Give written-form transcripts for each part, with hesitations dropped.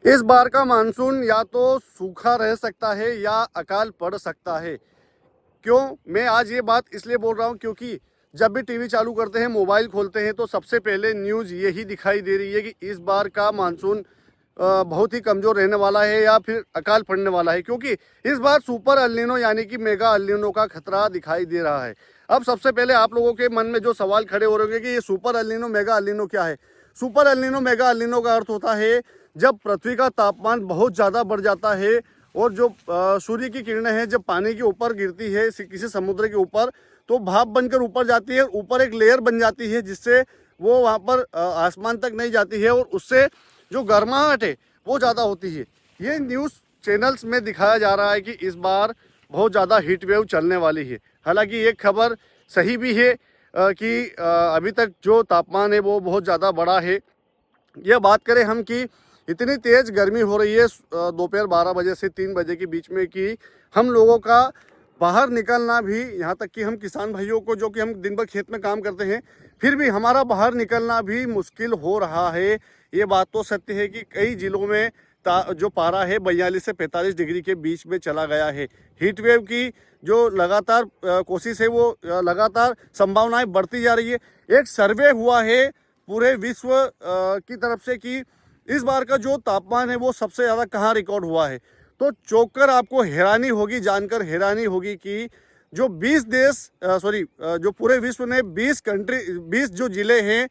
इस बार का मानसून या तो सूखा रह सकता है या अकाल पड़ सकता है। क्यों मैं आज ये बात इसलिए बोल रहा हूँ क्योंकि जब भी टीवी चालू करते हैं, मोबाइल खोलते हैं तो सबसे पहले न्यूज़ यही दिखाई दे रही है कि इस बार का मानसून बहुत ही कमज़ोर रहने वाला है या फिर अकाल पड़ने वाला है, क्योंकि इस बार सुपर अल्नीनो यानी कि मेगा अल्नीनो का खतरा दिखाई दे रहा है। अब सबसे पहले आप लोगों के मन में जो सवाल खड़े हो रहे हैं कि ये सुपर अल्नीनो मेगा अल्नीनो क्या है। सुपर अल्नीनो मेगा अल्नीनो का अर्थ होता है जब पृथ्वी का तापमान बहुत ज़्यादा बढ़ जाता है और जो सूर्य की किरणें हैं जब पानी के ऊपर गिरती है किसी समुद्र के ऊपर, तो भाप बनकर ऊपर जाती है, ऊपर एक लेयर बन जाती है जिससे वो वहाँ पर आसमान तक नहीं जाती है और उससे जो गर्माहट है वो ज़्यादा होती है। ये न्यूज़ चैनल्स में दिखाया जा रहा है कि इस बार बहुत ज़्यादा हीट वेव चलने वाली है। हालांकि ये खबर सही भी है कि अभी तक जो तापमान है वो बहुत ज़्यादा बढ़ा है। यह बात करें हम कि इतनी तेज़ गर्मी हो रही है दोपहर 12 बजे से 3 बजे के बीच में कि हम लोगों का बाहर निकलना भी, यहाँ तक कि हम किसान भाइयों को जो कि हम दिन भर खेत में काम करते हैं, फिर भी हमारा बाहर निकलना भी मुश्किल हो रहा है। ये बात तो सत्य है कि कई ज़िलों में जो पारा है 42 से 45 डिग्री के बीच में चला गया है। हीट वेव की जो लगातार कोशिश है वो लगातार संभावनाएं बढ़ती जा रही है। एक सर्वे हुआ है पूरे विश्व की तरफ से कि इस बार का जो तापमान है वो सबसे ज़्यादा कहाँ रिकॉर्ड हुआ है, तो चौंककर आपको हैरानी होगी, जानकर हैरानी होगी कि जो 20 देश जो पूरे विश्व में 20 जो ज़िले हैं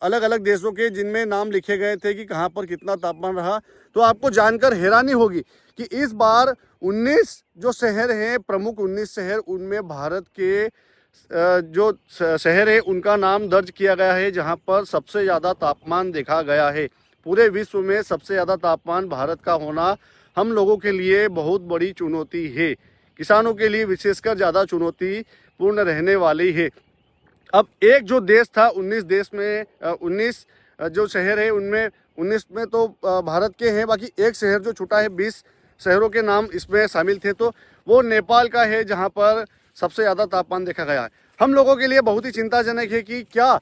अलग अलग देशों के जिनमें नाम लिखे गए थे कि कहाँ पर कितना तापमान रहा, तो आपको जानकर हैरानी होगी कि इस बार 19 जो शहर हैं, प्रमुख 19 शहर, उनमें भारत के जो शहर है उनका नाम दर्ज किया गया है जहाँ पर सबसे ज़्यादा तापमान देखा गया है। पूरे विश्व में सबसे ज़्यादा तापमान भारत का होना हम लोगों के लिए बहुत बड़ी चुनौती है। किसानों के लिए विशेषकर ज़्यादा चुनौतीपूर्ण रहने वाली है। अब एक जो देश था 19 देश में 19 जो शहर है उनमें 19 में तो भारत के हैं, बाकी एक शहर जो छूटा है 20 शहरों के नाम इसमें शामिल थे, तो वो नेपाल का है जहाँ पर सबसे ज़्यादा तापमान देखा गया है। हम लोगों के लिए बहुत ही चिंताजनक है कि क्या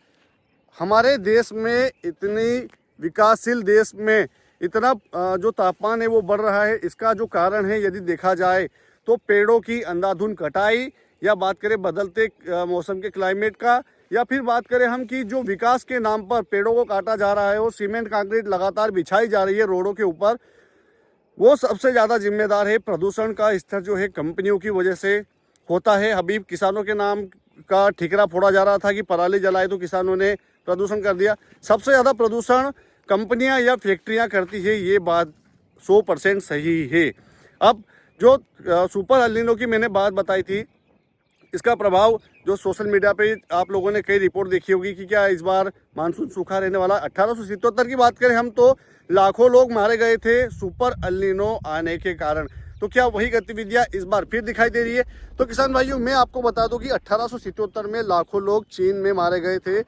हमारे देश में, इतनी विकासशील देश में इतना जो तापमान है वो बढ़ रहा है। इसका जो कारण है यदि देखा जाए तो पेड़ों की अंधाधुंध कटाई, या बात करें बदलते मौसम के क्लाइमेट का, या फिर बात करें हम कि जो विकास के नाम पर पेड़ों को काटा जा रहा है और सीमेंट कंक्रीट लगातार बिछाई जा रही है रोडों के ऊपर, वो सबसे ज़्यादा जिम्मेदार है। प्रदूषण का स्तर जो है कंपनियों की वजह से होता है। अभी किसानों के नाम का ठिकरा फोड़ा जा रहा था कि पराली जलाए तो किसानों ने प्रदूषण कर दिया। सबसे ज़्यादा प्रदूषण कंपनियां या फैक्ट्रियां करती है, ये बात 100% सही है। अब जो सुपर अल्नीनो की मैंने बात बताई थी, इसका प्रभाव जो सोशल मीडिया पे आप लोगों ने कई रिपोर्ट देखी होगी कि क्या इस बार मानसून सूखा रहने वाला। 1877 की बात करें हम तो लाखों लोग मारे गए थे सुपर अल्नीनो आने के कारण। तो क्या वही गतिविधियां इस बार फिर दिखाई दे रही है? तो किसान भाइयों, मैं आपको बता दूं कि 1877 में लाखों लोग चीन में मारे गए थे।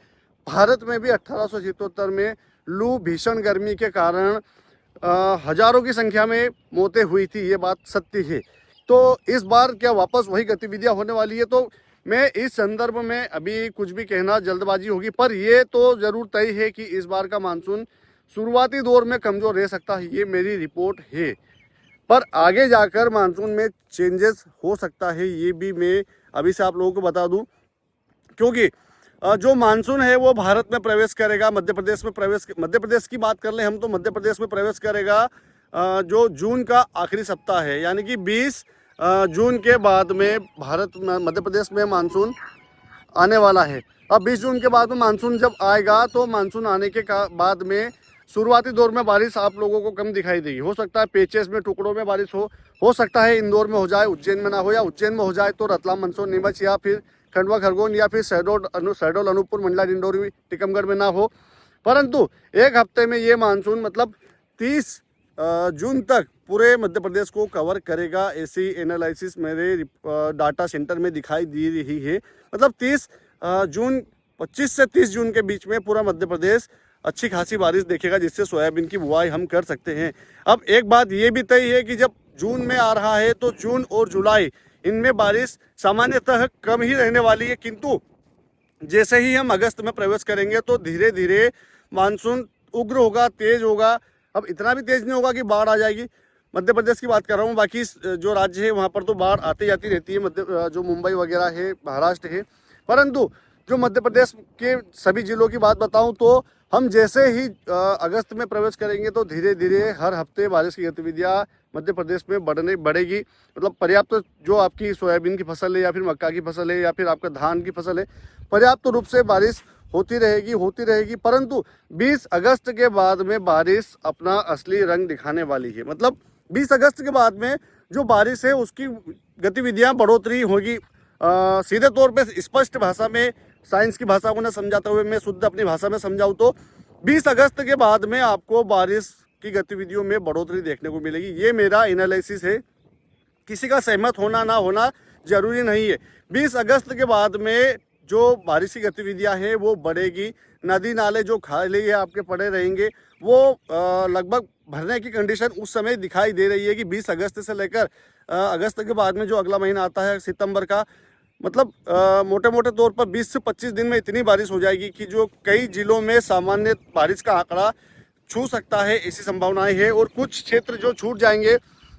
भारत में भी 1877 में लू भीषण गर्मी के कारण हजारों की संख्या में मौतें हुई थी, ये बात सत्य है। तो इस बार क्या वापस वही गतिविधियां होने वाली है? तो मैं इस संदर्भ में अभी कुछ भी कहना जल्दबाजी होगी, पर ये तो ज़रूर तय है कि इस बार का मानसून शुरुआती दौर में कमज़ोर रह सकता है, ये मेरी रिपोर्ट है। पर आगे जाकर मानसून में चेंजेस हो सकता है, ये भी मैं अभी से आप लोगों को बता दूं, क्योंकि जो मानसून है वो भारत में प्रवेश करेगा, मध्य प्रदेश की बात कर लें हम तो मध्य प्रदेश में प्रवेश करेगा जो जून का आखिरी सप्ताह है, यानी कि 20 जून के बाद में भारत में मध्य प्रदेश में मानसून आने वाला है। अब 20 जून के बाद में मानसून जब आएगा तो मानसून आने के बाद में शुरुआती दौर में बारिश आप लोगों को कम दिखाई देगी। हो सकता है पेचेस में, टुकड़ों में बारिश हो सकता है इंदौर में हो जाए, उज्जैन में ना हो, या उज्जैन में हो जाए तो रतलाम, मंदसौर, नीमच या फिर खंडवा, खरगोन या फिर शहडोल, अनूपपुर, मंडला, डिंडोरी, टिकमगढ़ में ना हो। परंतु एक हफ्ते में ये मानसून मतलब 30 जून तक पूरे मध्य प्रदेश को कवर करेगा, ऐसी एनालिसिस मेरे डाटा सेंटर में दिखाई दे रही है। मतलब 25 से 30 जून के बीच में पूरा मध्य प्रदेश अच्छी खासी बारिश देखेगा, जिससे सोयाबीन की बुआई हम कर सकते हैं। अब एक बात ये भी तय है कि जब जून में आ रहा है तो जून और जुलाई इनमें बारिश सामान्यतः कम ही रहने वाली है, किंतु जैसे ही हम अगस्त में प्रवेश करेंगे तो धीरे धीरे मानसून उग्र होगा, तेज होगा, अब इतना भी तेज़ नहीं होगा कि बाढ़ आ जाएगी। मध्य प्रदेश की बात कर रहा हूँ, बाकी जो राज्य है वहाँ पर तो बाढ़ आती जाती रहती है, जो मुंबई वगैरह है, महाराष्ट्र है। परंतु जो मध्य प्रदेश के सभी जिलों की बात बताऊं तो हम जैसे ही अगस्त में प्रवेश करेंगे तो धीरे धीरे हर हफ्ते बारिश की गतिविधियां मध्य प्रदेश में बढ़ेगी। मतलब पर्याप्त जो आपकी सोयाबीन की फसल है या फिर मक्का की फसल है या फिर आपका धान की फसल है, पर्याप्त रूप से बारिश होती रहेगी। परंतु 20 अगस्त के बाद में बारिश अपना असली रंग दिखाने वाली है। मतलब 20 अगस्त के बाद में जो बारिश है उसकी गतिविधियां बढ़ोतरी होगी। सीधे तौर पे स्पष्ट भाषा में, साइंस की भाषा को न समझाते हुए मैं शुद्ध अपनी भाषा में समझाऊं तो 20 अगस्त के बाद में आपको बारिश की गतिविधियों में बढ़ोतरी देखने को मिलेगी। ये मेरा एनालिसिस है, किसी का सहमत होना ना होना जरूरी नहीं है। 20 अगस्त के बाद में जो बारिश की गतिविधियां हैं वो बढ़ेगी। नदी नाले जो खाली है आपके पड़े रहेंगे, वो लगभग भरने की कंडीशन उस समय दिखाई दे रही है कि 20 अगस्त से लेकर अगस्त के बाद में जो अगला महीना आता है सितंबर का, मतलब मोटे मोटे तौर पर 20 से 25 दिन में इतनी बारिश हो जाएगी कि जो कई जिलों में सामान्य बारिश का आंकड़ा छू सकता है, ऐसी संभावनाएं हैं। और कुछ क्षेत्र जो छूट जाएंगे।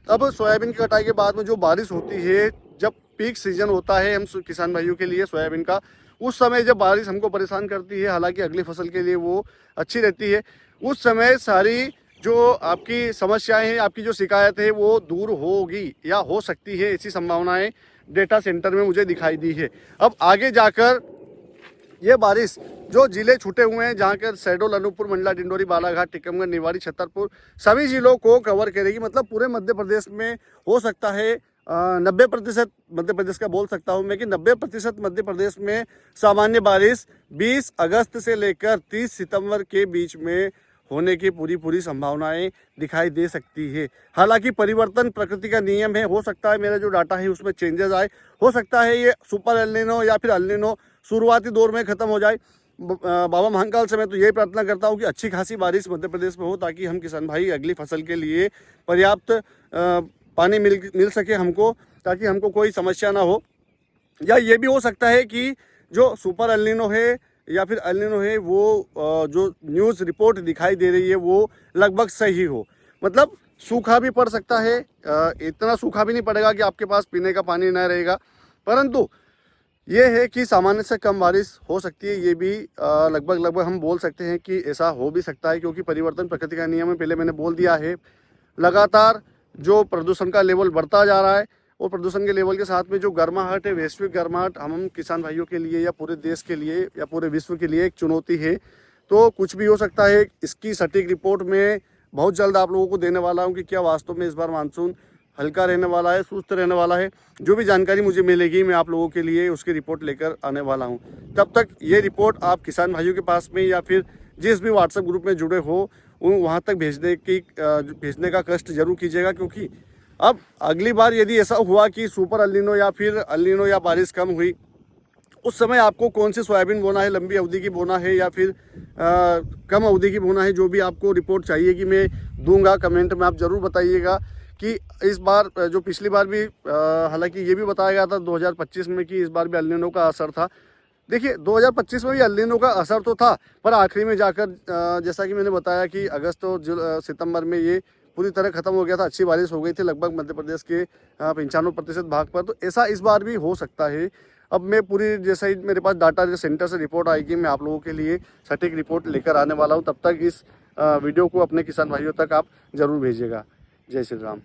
अब सोयाबीन की कटाई के बाद में जो बारिश होती है, जब पीक सीजन होता है हम किसान भाइयों के लिए सोयाबीन का, उस समय जब बारिश हमको परेशान करती है, हालांकि अगली फसल के लिए वो अच्छी रहती है, उस समय सारी जो आपकी समस्याएं हैं, आपकी जो शिकायत है वो दूर होगी या हो सकती है, ऐसी संभावनाएं डेटा सेंटर में मुझे दिखाई दी है। अब आगे जाकर ये बारिश जो जिले छूटे हुए हैं, जहाँ के शहडोल, अनूपपुर, मंडला, डिंडोरी, बालाघाट, टीकमगढ़, निवाड़ी, छतरपुर, सभी जिलों को कवर करेगी। मतलब पूरे मध्य प्रदेश में हो सकता है 90% मध्य प्रदेश का बोल सकता हूँ मैं कि 90% मध्य प्रदेश में सामान्य बारिश 20 अगस्त से लेकर 30 सितंबर के बीच में होने की पूरी संभावनाएं दिखाई दे सकती है। हालांकि परिवर्तन प्रकृति का नियम है, हो सकता है मेरा जो डाटा है उसमें चेंजेस आए, हो सकता है ये सुपर एल नीनो या फिर एल नीनो शुरुआती दौर में ख़त्म हो जाए। बाबा महाकाल से मैं तो यही प्रार्थना करता हूँ कि अच्छी खासी बारिश मध्य प्रदेश में हो, ताकि हम किसान भाई अगली फसल के लिए पर्याप्त पानी मिल सके हमको, ताकि हमको कोई समस्या ना हो। या ये भी हो सकता है कि जो सुपर एल नीनो है या फिर एल नीनो है वो जो न्यूज़ रिपोर्ट दिखाई दे रही है वो लगभग सही हो। मतलब सूखा भी पड़ सकता है, इतना सूखा भी नहीं पड़ेगा कि आपके पास पीने का पानी ना रहेगा, परंतु ये है कि सामान्य से कम बारिश हो सकती है। ये भी लगभग हम बोल सकते हैं कि ऐसा हो भी सकता है, क्योंकि परिवर्तन प्रकृति का नियम है, पहले मैंने बोल दिया है। लगातार जो प्रदूषण का लेवल बढ़ता जा रहा है और प्रदूषण के लेवल के साथ में जो गर्माहट है, वैश्विक गर्माहट हम किसान भाइयों के लिए या पूरे देश के लिए या पूरे विश्व के लिए एक चुनौती है। तो कुछ भी हो सकता है। इसकी सटीक रिपोर्ट में बहुत जल्द आप लोगों को देने वाला हूं कि क्या वास्तव में इस बार मानसून हल्का रहने वाला है, सुस्त रहने वाला है। जो भी जानकारी मुझे मिलेगी मैं आप लोगों के लिए उसकी रिपोर्ट लेकर आने वाला हूँ। तब तक ये रिपोर्ट आप किसान भाइयों के पास में या फिर जिस भी व्हाट्सएप ग्रुप में जुड़े हो वहाँ तक भेजने का कष्ट जरूर कीजिएगा, क्योंकि अब अगली बार यदि ऐसा हुआ कि सुपर एल नीनो या फिर एल नीनो या बारिश कम हुई, उस समय आपको कौन सी सोयाबीन बोना है, लंबी अवधि की बोना है या फिर कम अवधि की बोना है, जो भी आपको रिपोर्ट चाहिए कि मैं दूंगा, कमेंट में आप ज़रूर बताइएगा। कि इस बार जो पिछली बार भी हालांकि ये भी बताया गया था 2025 में कि इस बार भी एल नीनो का असर था। देखिए 2025 में भी एल नीनो का असर तो था, पर आखिरी में जाकर जैसा कि मैंने बताया कि अगस्त और सितंबर में ये पूरी तरह ख़त्म हो गया था। अच्छी बारिश हो गई थी लगभग मध्य प्रदेश के 95% भाग पर। तो ऐसा इस बार भी हो सकता है। अब मैं पूरी जैसा ही मेरे पास डाटा सेंटर से रिपोर्ट आएगी, मैं आप लोगों के लिए सटीक रिपोर्ट लेकर आने वाला हूँ। तब तक इस वीडियो को अपने किसान भाइयों तक आप ज़रूर भेजिएगा। जय श्री राम।